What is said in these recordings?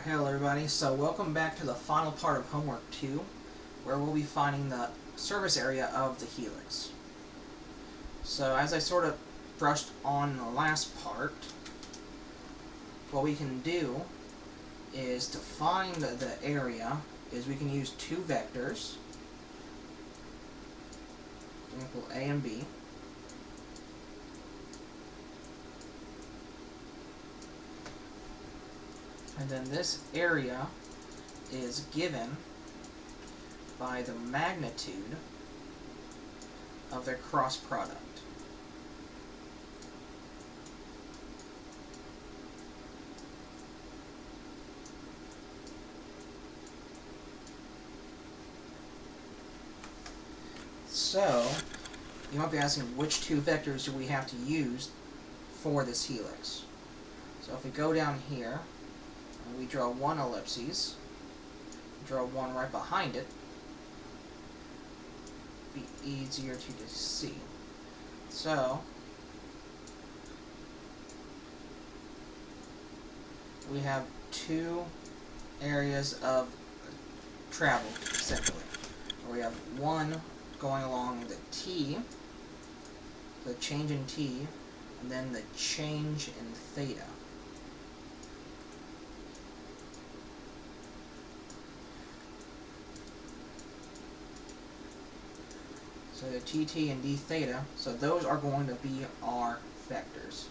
Hello everybody, so welcome back to the final part of Homework 2, where we'll be finding the surface area of the helix. So as I sort of brushed on the last part, what we can do is to find the area is we can use two vectors, example A and B. And then this area is given by the magnitude of their cross product. So, you might be asking, which two vectors do we have to use for this helix? So if we go down here, we draw one ellipses, draw one right behind it, be easier to see. So we have two areas of travel, essentially. We have one going along the T, the change in T, and then the change in theta. So the TT and D theta, so those are going to be our vectors.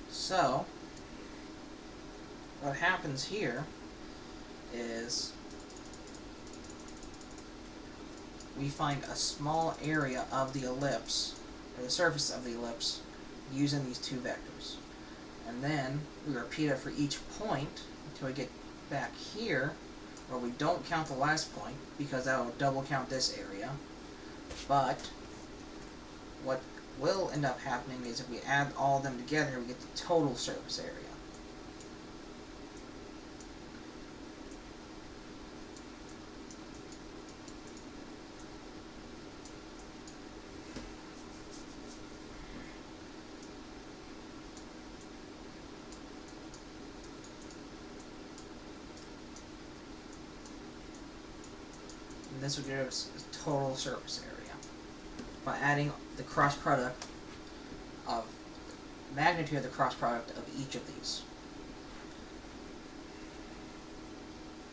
So, what happens here is we find a small area of the ellipse, or the surface of the ellipse, using these two vectors. And then we repeat it for each point until we get back here, where we don't count the last point, because that will double count this area. But what will end up happening is if we add all of them together, we get the total surface area. And this will give us a total surface area by adding the cross product of magnitude of the cross product of each of these.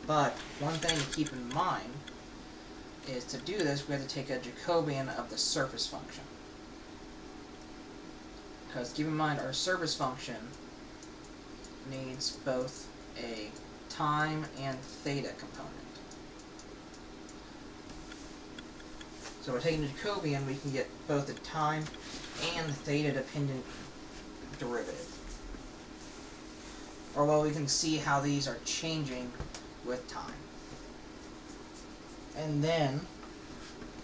But one thing to keep in mind is to do this we have to take a Jacobian of the surface function. Because keep in mind our surface function needs both a time and theta component. So we're taking the Jacobian, we can get both the time and the theta dependent derivative. Or well, we can see how these are changing with time. And then,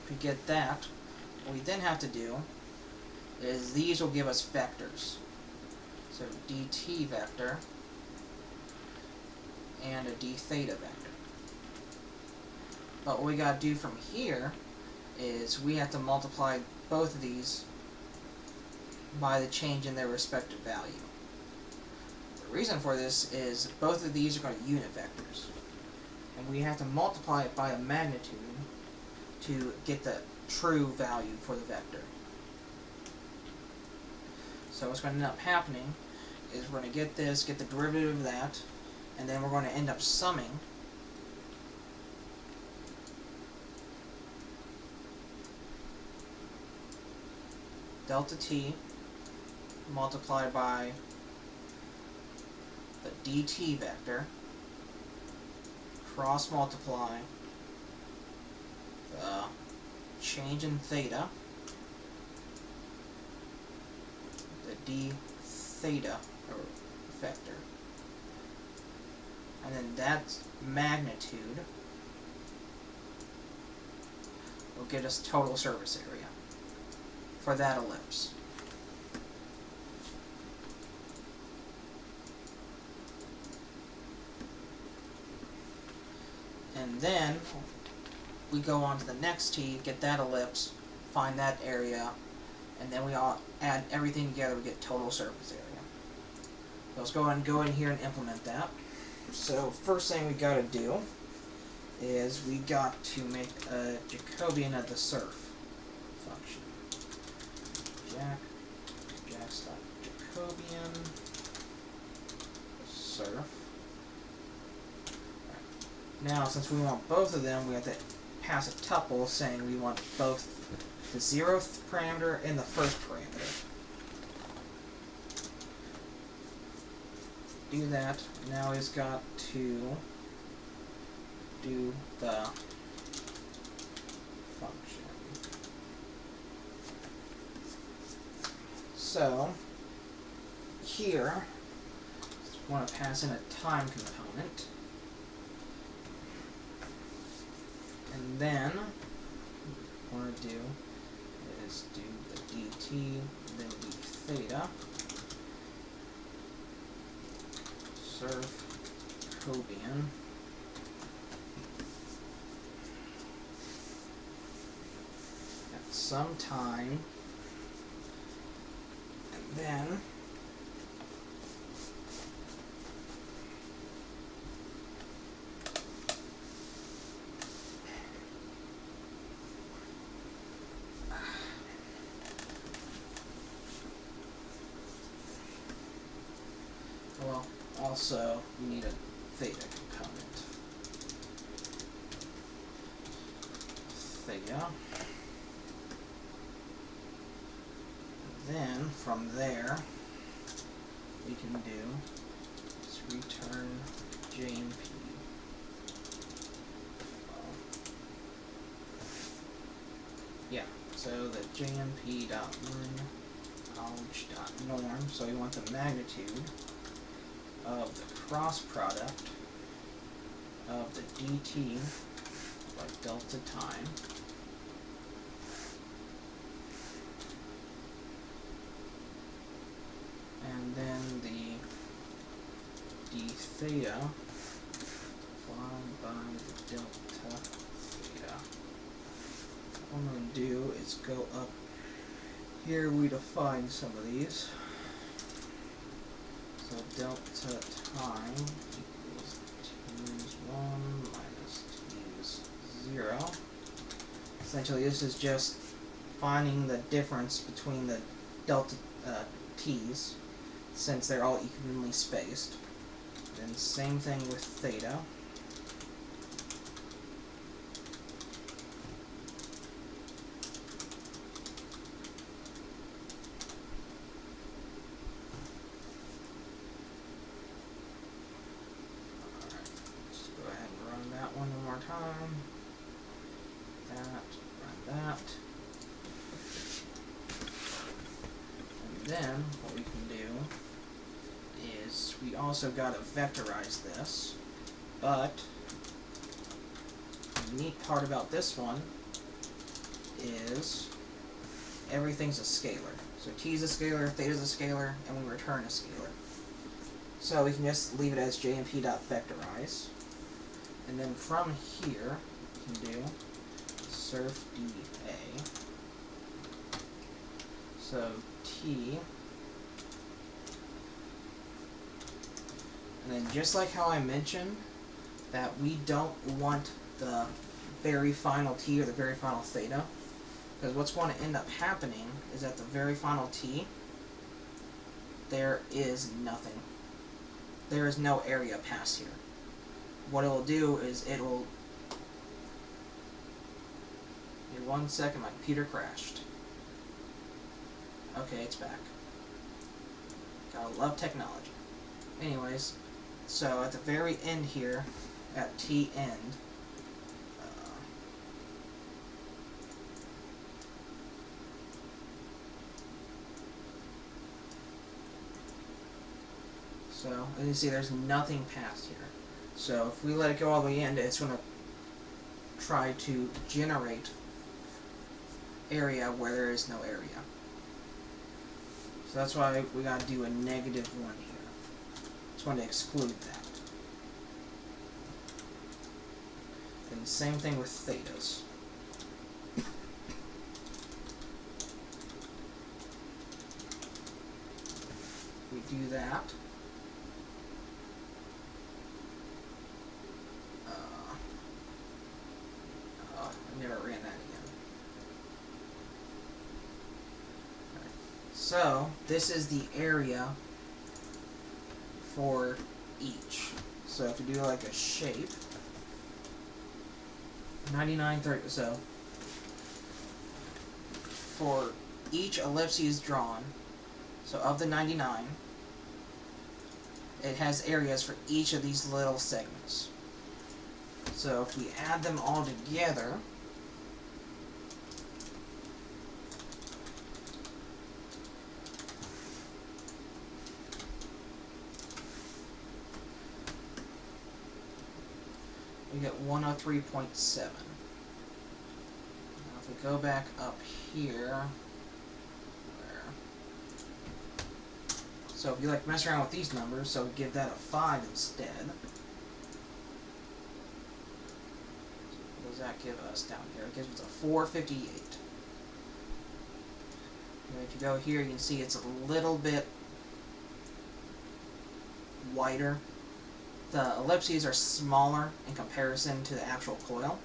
if we get that, what we then have to do is these will give us vectors. So dt vector and a d theta vector. But what we got to do from here is we have to multiply both of these by the change in their respective value. The reason for this is both of these are going to be unit vectors, and we have to multiply it by a magnitude to get the true value for the vector. So what's going to end up happening is we're going to get this, get the derivative of that, and then we're going to end up summing delta t multiplied by the dt vector, cross multiply the change in theta, the d theta vector, and then that magnitude will get us total surface area for that ellipse. And then we go on to the next t, get that ellipse, find that area, and then we all add everything together, we get total surface area. So let's go in here and implement that. So first thing we got to do is we got to make a Jacobian of the surf function. Jacobian surf. Right. Now, since we want both of them, we have to pass a tuple saying we want both the 0th parameter and the 1st parameter. Do that. Now he's got to do the function. So here, we want to pass in a time component, and then what we want to do is do the dt, then the theta. Surf Jacobian at some time, and then well, also we need a theta component. Theta. And then from there we can do is return JMP. Yeah, so the JMP.learn.alg.norm, so we want the magnitude of the cross product of the dt by delta time and then the d theta divided by the delta theta. What I'm going to do is go up here. We define some of these. So delta time equals t's 1 minus t's 0. Essentially, this is just finding the difference between the delta t's, since they're all evenly spaced. Then same thing with theta. Time, run that, and then what we can do is we also got to vectorize this, but the neat part about this one is everything's a scalar. So t is a scalar, theta is a scalar, and we return a scalar. So we can just leave it as jmp.vectorize. And then from here, we can do surf dA. So t, and then just like how I mentioned that we don't want the very final t or the very final theta, because what's going to end up happening is at the very final t, there is nothing. There is no area past here. What it will do is it will... In 1 second, my computer crashed. Okay, it's back. Gotta love technology. Anyways, so at the very end here, at t end, so as you see, there's nothing past here. So if we let it go all the way in, it's going to try to generate area where there is no area. So that's why we got to do a -1 here. It's going to exclude that. And same thing with thetas. We do that. So this is the area for each. So if you do like a shape, 99, 30, so for each ellipses drawn, so of the 99, it has areas for each of these little segments. So if we add them all together, we get 103.7. Now if we go back up here, so if you like mess around with these numbers, so give that a 5 instead. What does that give us down here? It gives us a 458. And if you go here, you can see it's a little bit wider. The ellipses are smaller in comparison to the actual coil.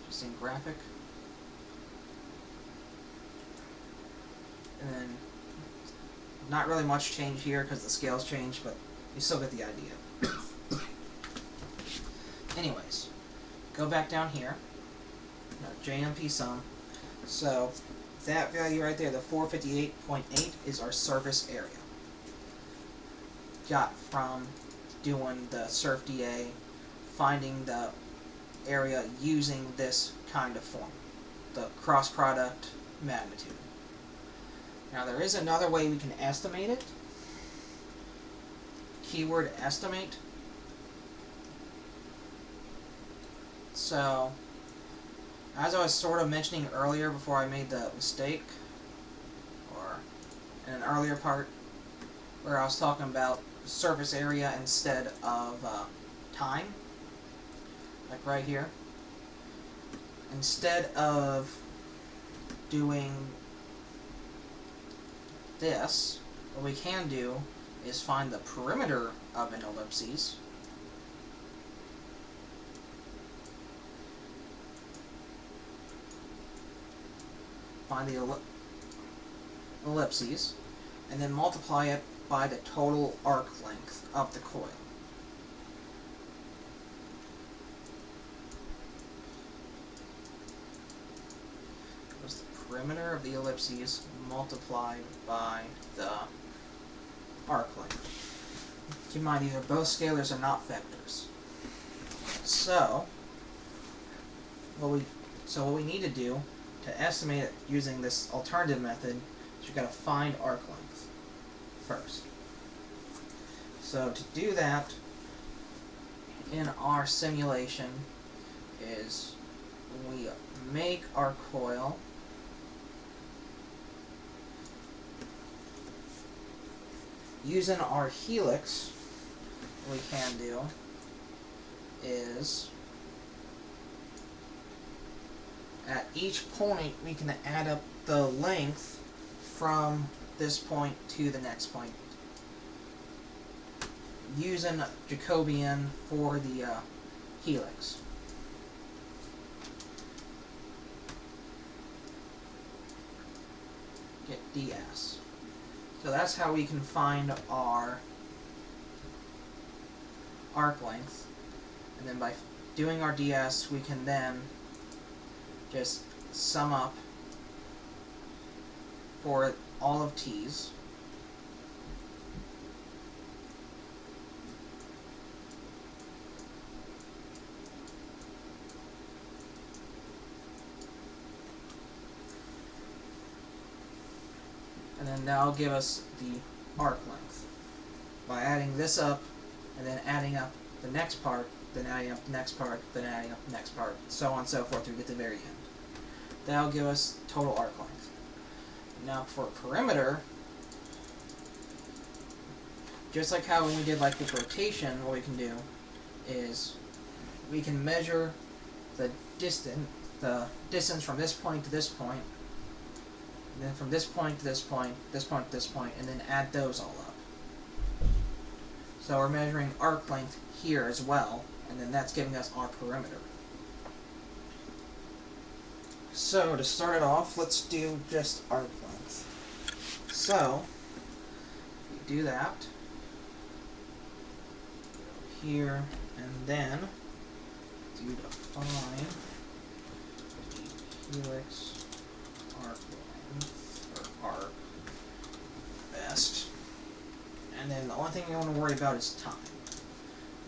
Interesting graphic. And then, not really much change here because the scales changed, but you still get the idea. Anyways, go back down here. JMP sum. So, that value right there, the 458.8, is our surface area. Got from doing the SurfDA, finding the area using this kind of form, the cross product magnitude. Now there is another way we can estimate it. Keyword estimate. So, as I was sort of mentioning earlier before I made the mistake, or in an earlier part, where I was talking about surface area instead of time, like right here. Instead of doing this, what we can do is find the perimeter of an ellipses. Find the ellipses, and then multiply it by the total arc length of the coil. What's the perimeter of the ellipses multiplied by the arc length? Keep in mind, these are both scalars and not vectors. So what we need to do to estimate it using this alternative method is you've got to find arc length first. So to do that in our simulation is we make our coil using our helix. What we can do is at each point we can add up the length from this point to the next point using Jacobian for the helix. Get ds. So that's how we can find our arc length, and then by doing our ds we can then just sum up for all of t's. And then that'll give us the arc length. By adding this up, and then adding up the next part, then adding up the next part, then adding up the next part, so on and so forth to get to the very end. That'll give us total arc length. Now for perimeter, just like how when we did like with rotation, what we can do is we can measure the distance from this point to this point, and then from this point to this point, this point to this point, and then add those all up. So we're measuring arc length here as well, and then that's giving us our perimeter. So to start it off, let's do just arc length. So we do that here, and then do define the helix arc length, or arc best. And then the only thing you want to worry about is time.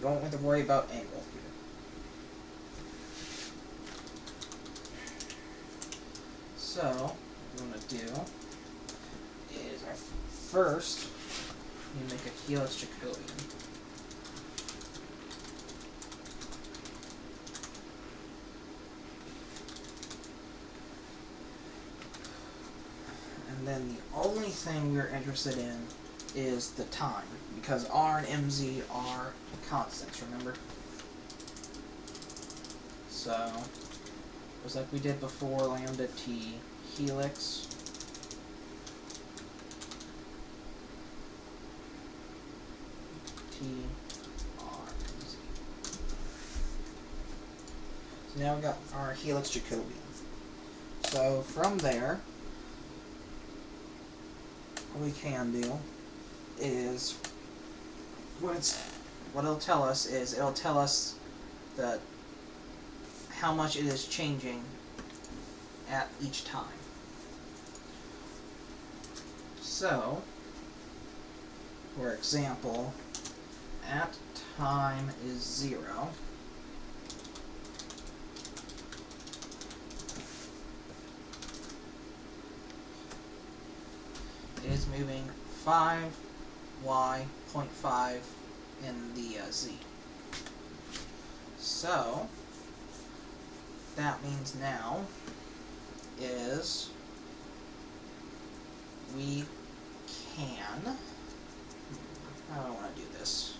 You don't have to worry about angle here. So, what we want to do is first, you make a helix Jacobian. And then the only thing we're interested in is the time, because R and MZ are constants, remember? So, just like we did before, lambda t helix t r z. So now we've got our helix Jacobian. So from there, what we can do is what it'll tell us is it'll tell us that how much it is changing at each time. So, for example, at time is 0, it is moving 5 y 0.5 in the z. So that means now is we can, how do I want to do this?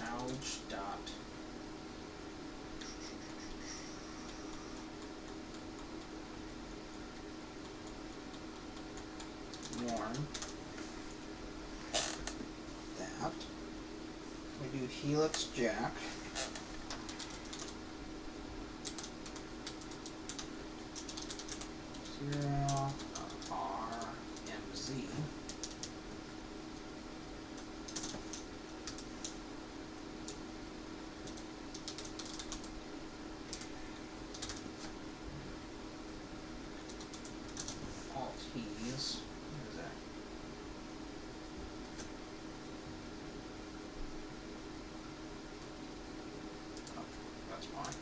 Ouch dot warm that we do helix jack zero r m z T's. What is that? Oh, that's fine.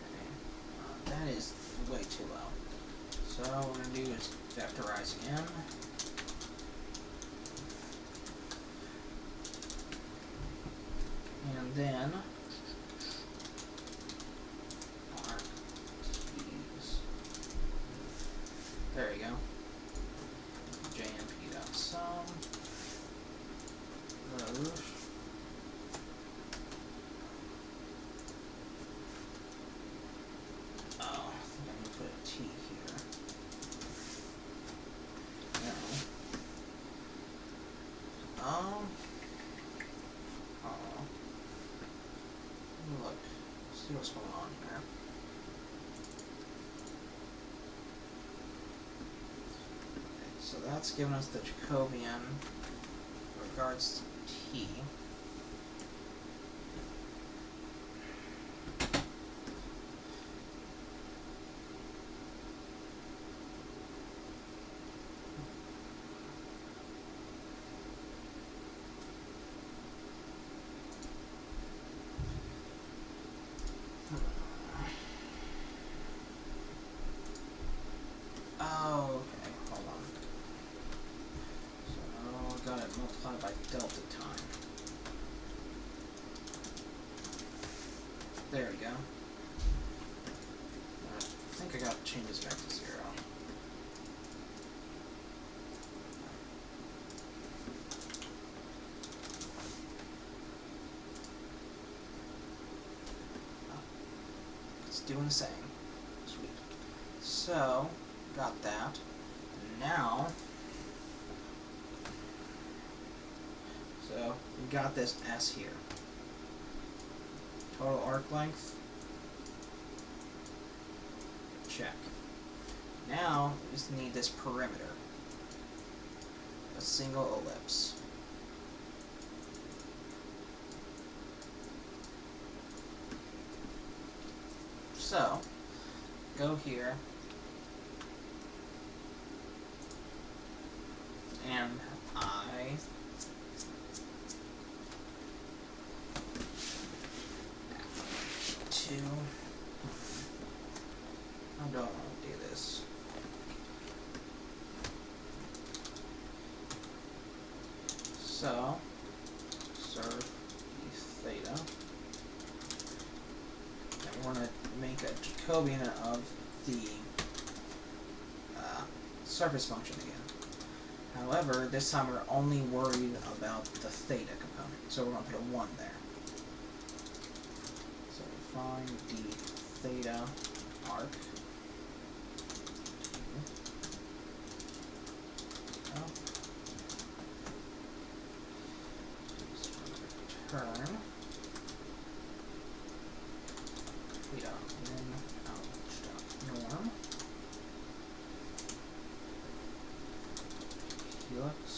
Okay. That is way too low. So what we're going to do is vectorize in. And then arc T's. There you go. JMP.sum. Those. Oh, I think I'm going to put a T here. No. Look, see what's going on here. Okay, so that's giving us the Jacobian in regards to T. Oh, okay, hold on. So, got it multiplied by delta time. forgot to change this back to 0. It's doing the same. Sweet. So, got that. Now, so we got this S here. Total arc length. Check. Now, we just need this perimeter. A single ellipse. So, go here, and I don't want to do this. So, surf theta. And we're going to make a Jacobian of the surface function again. However, this time we're only worried about the theta component, so we're going to put a 1 there. So find the theta arc. Turn. Theta in norm. Helix.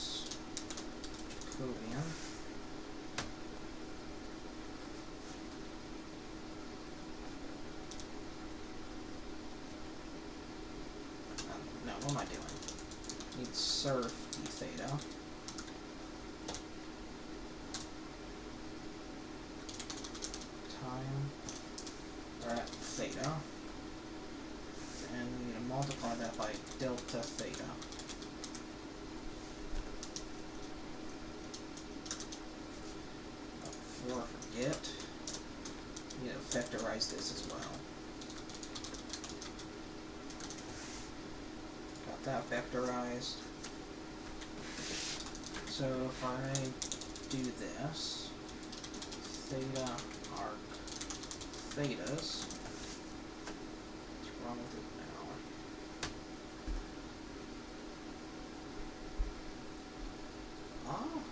Jacobian. No, what am I doing? Need surf d theta. Or at theta, and we need to multiply that by delta theta. Before I forget, we need to vectorize this as well. Got that vectorized. So if I do this, theta arc thetas. What's wrong with it now? Oh.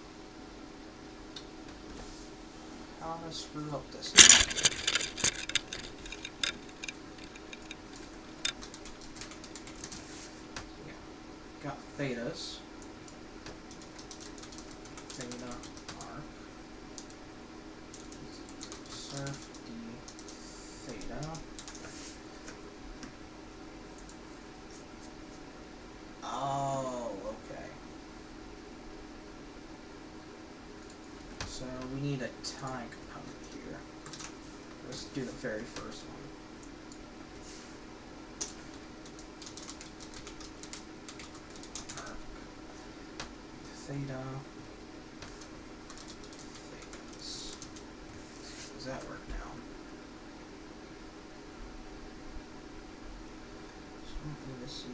How did I screw up this time? Yeah. Got thetas. Theta arc. Surf theta. Oh, okay. So we need a time component here. Let's do the very first one. Theta. Thetas. Does that work now? This is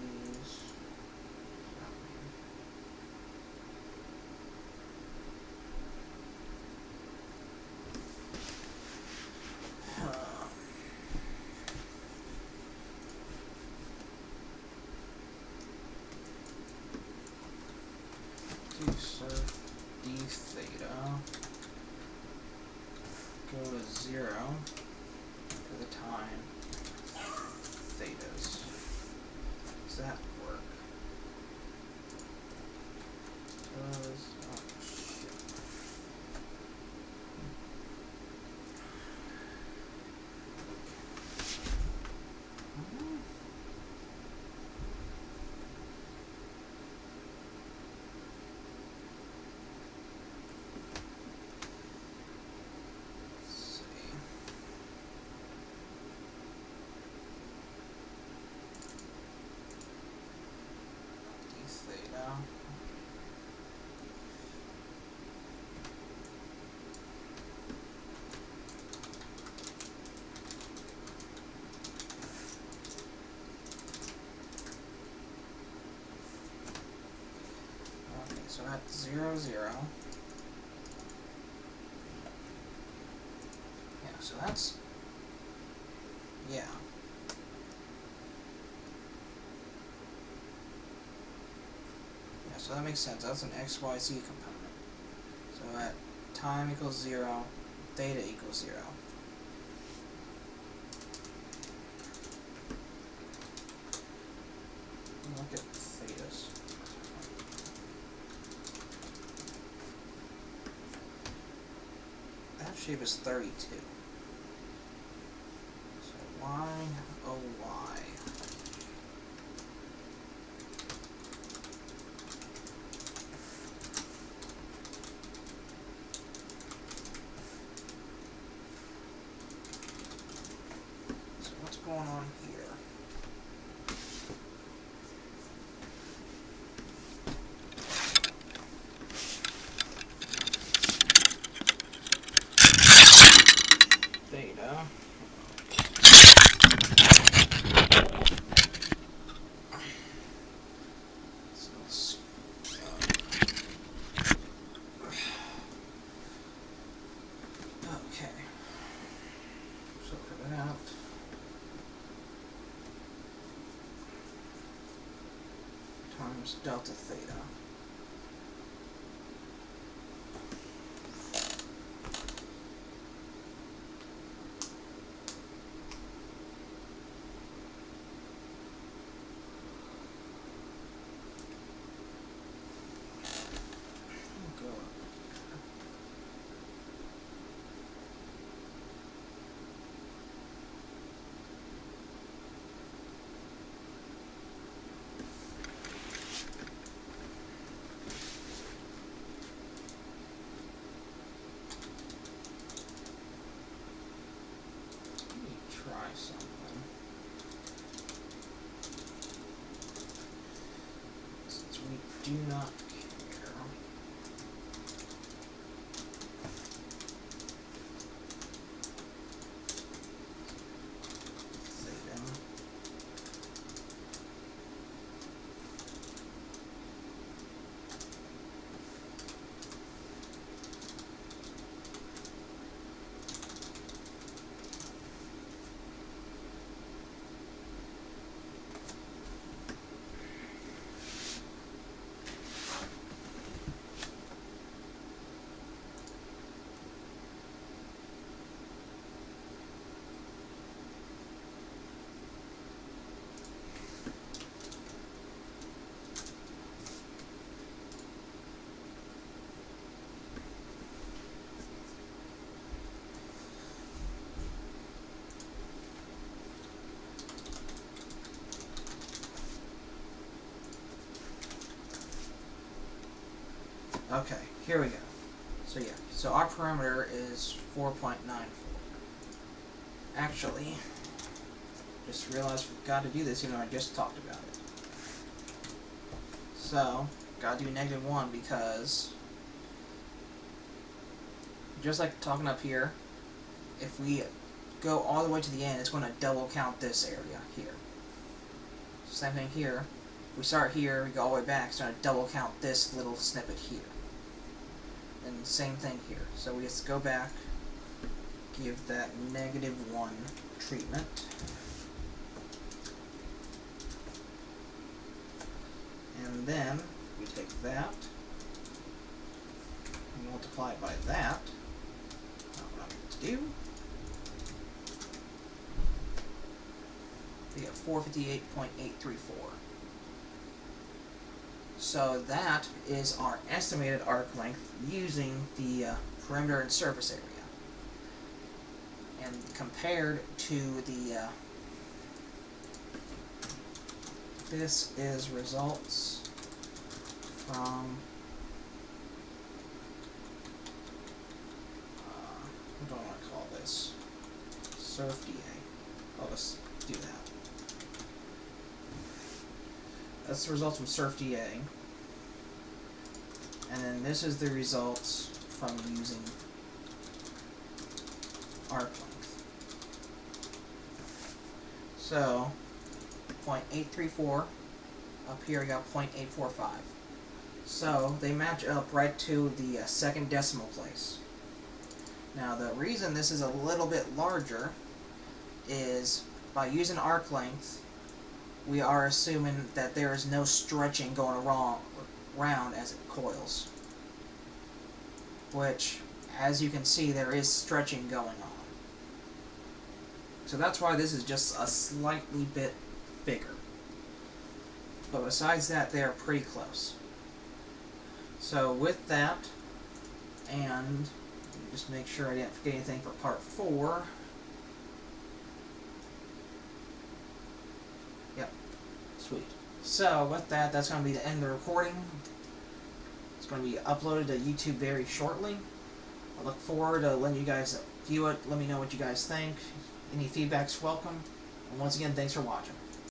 surf d theta go to 0 for the time thetas. Does that work? 0, 0. Yeah, so that's... yeah. Yeah, so that makes sense. That's an XYZ component. So at time equals 0, theta equals 0. Look at thetas. That shape is 32. So y, oh y. So what's going on here? Theta. So let's okay. So for that, times delta theta. Go up. Let me try something. Since we do not care. Theta. Okay, here we go. So yeah, so our parameter is 4.94. Actually, just realized we forgot to do this, even though I just talked about it. So, gotta do -1 because, just like talking up here, if we go all the way to the end, it's going to double count this area here. Same thing here. If we start here, we go all the way back, it's going to double count this little snippet here. And same thing here. So we just go back, give that -1 treatment. And then we take that and multiply it by that. Not what I'm going to do. We get 458.834. So that is our estimated arc length using the perimeter and surface area. And compared to the this is results from what do I want to call this? Surf DA. I'll just do that. That's the results from Surf DA. And then this is the results from using arc length. So 0.834. Up here we got 0.845. So they match up right to the second decimal place. Now the reason this is a little bit larger is by using arc length, we are assuming that there is no stretching going around as it coils. Which, as you can see, there is stretching going on. So that's why this is just a slightly bit bigger. But besides that, they are pretty close. So with that, and just make sure I didn't forget anything for part 4. Yep, sweet. So with that, that's going to be the end of the recording. It's going to be uploaded to YouTube very shortly. I look forward to letting you guys view it. Let me know what you guys think. Any feedback's welcome. And once again, thanks for watching.